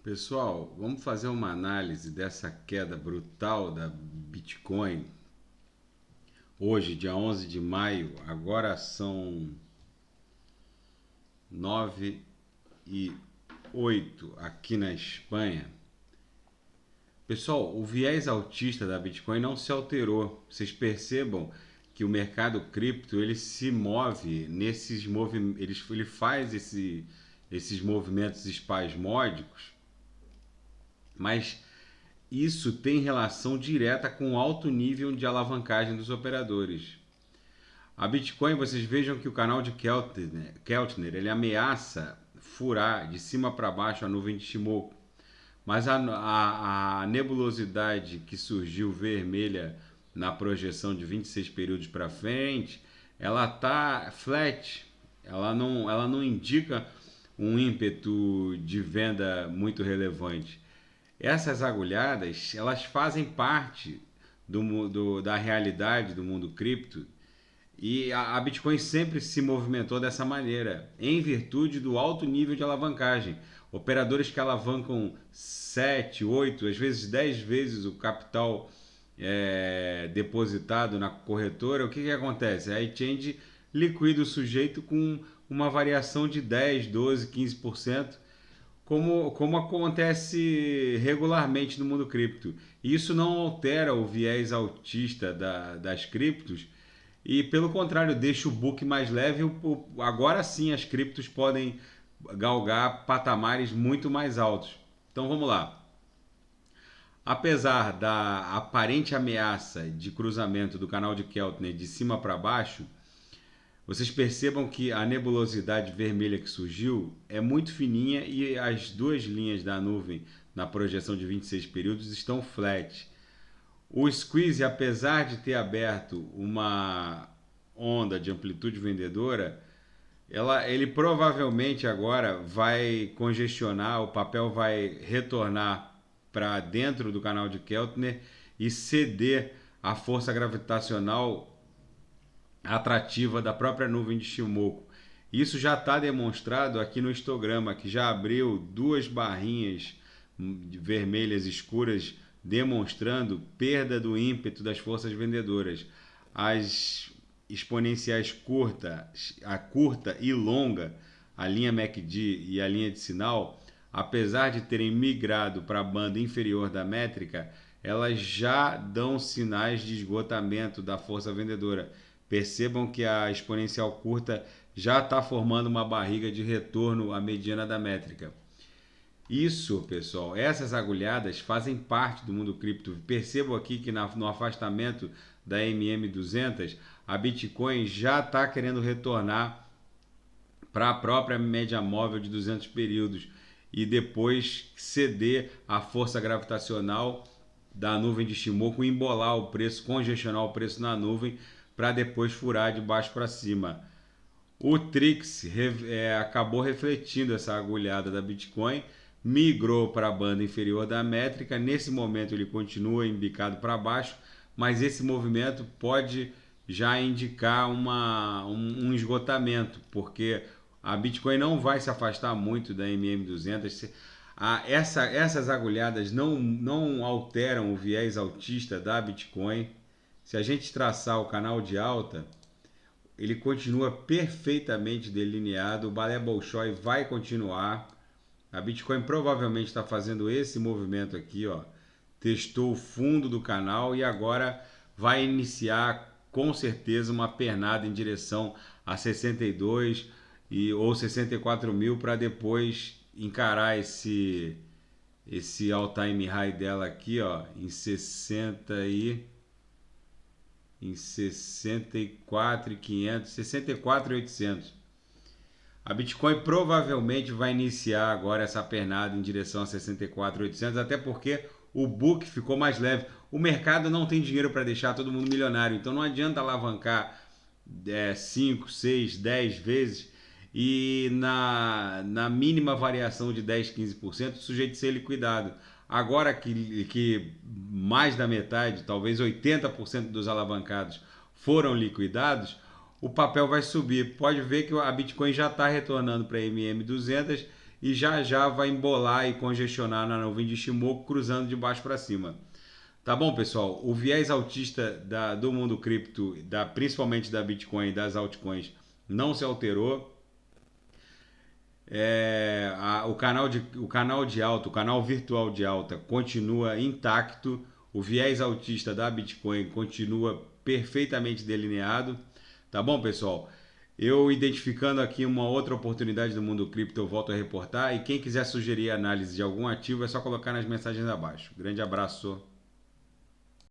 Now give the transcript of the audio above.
Pessoal, vamos fazer uma análise dessa queda brutal da Bitcoin. Hoje, dia 11 de maio, agora são 9h08 aqui na Espanha. Pessoal, o viés altista da Bitcoin não se alterou. Vocês percebam que o mercado cripto ele se move nesses movimentos, ele faz esses movimentos espasmódicos, mas isso tem relação direta com o alto nível de alavancagem dos operadores. A Bitcoin, vocês vejam que o canal de Keltner ele ameaça furar de cima para baixo a nuvem de Shimoku, mas a nebulosidade que surgiu vermelha na projeção de 26 períodos para frente, ela está flat, ela não indica um ímpeto de venda muito relevante. Essas agulhadas, elas fazem parte da realidade do mundo cripto e a Bitcoin sempre se movimentou dessa maneira, em virtude do alto nível de alavancagem. Operadores que alavancam 7, 8, às vezes 10 vezes o capital depositado na corretora, o que acontece? A exchange liquida o sujeito com uma variação de 10, 12, 15%, como acontece regularmente no mundo cripto. Isso não altera o viés altista das criptos e, pelo contrário, deixa o book mais leve. Agora sim as criptos podem galgar patamares muito mais altos. Então vamos lá. Apesar da aparente ameaça de cruzamento do canal de Keltner de cima para baixo, vocês percebam que a nebulosidade vermelha que surgiu é muito fininha e as duas linhas da nuvem na projeção de 26 períodos estão flat. O squeeze, apesar de ter aberto uma onda de amplitude vendedora, ele provavelmente agora vai congestionar, o papel vai retornar para dentro do canal de Keltner e ceder à força gravitacional atrativa da própria nuvem de Shimoku. Isso já está demonstrado aqui no histograma, que já abriu duas barrinhas vermelhas escuras demonstrando perda do ímpeto das forças vendedoras. As exponenciais a curta e longa, a linha MACD e a linha de sinal, apesar de terem migrado para a banda inferior da métrica, elas já dão sinais de esgotamento da força vendedora. Percebam que a exponencial curta já está formando uma barriga de retorno à mediana da métrica. Isso, pessoal, essas agulhadas fazem parte do mundo cripto. Percebam aqui que no afastamento da MM200, a Bitcoin já está querendo retornar para a própria média móvel de 200 períodos e depois ceder à força gravitacional da nuvem de Shimoku, embolar o preço, congestionar o preço na nuvem para depois furar de baixo para cima. O Trix acabou refletindo essa agulhada da Bitcoin, migrou para a banda inferior da métrica. Nesse momento ele continua embicado para baixo, mas esse movimento pode já indicar um esgotamento, porque a Bitcoin não vai se afastar muito da MM200. Essas agulhadas não alteram o viés altista da Bitcoin. Se a gente traçar o canal de alta, ele continua perfeitamente delineado. O balé Bolshoi vai continuar. A Bitcoin provavelmente está fazendo esse movimento aqui, ó. Testou o fundo do canal e agora vai iniciar com certeza uma pernada em direção a 62 ou 64 mil para depois encarar esse all-time high dela aqui, ó, em 64.500, 64.800. A Bitcoin provavelmente vai iniciar agora essa pernada em direção a 64.800, até porque o book ficou mais leve. O mercado não tem dinheiro para deixar todo mundo milionário, então não adianta alavancar 5, 6, 10 vezes e na mínima variação de 10, 15%, sujeito a ser liquidado. Agora que mais da metade, talvez 80% dos alavancados foram liquidados, o papel vai subir. Pode ver que a Bitcoin já está retornando para MM200 e já já vai embolar e congestionar na nuvem de Ishimoku cruzando de baixo para cima. Tá bom, pessoal? O viés altista do mundo cripto, principalmente da Bitcoin e das altcoins, não se alterou. O canal de alta, o canal virtual de alta continua intacto. O viés altista da Bitcoin continua perfeitamente delineado. Tá bom, pessoal? Eu identificando aqui uma outra oportunidade do mundo cripto, eu volto a reportar. E quem quiser sugerir análise de algum ativo, é só colocar nas mensagens abaixo. Grande abraço.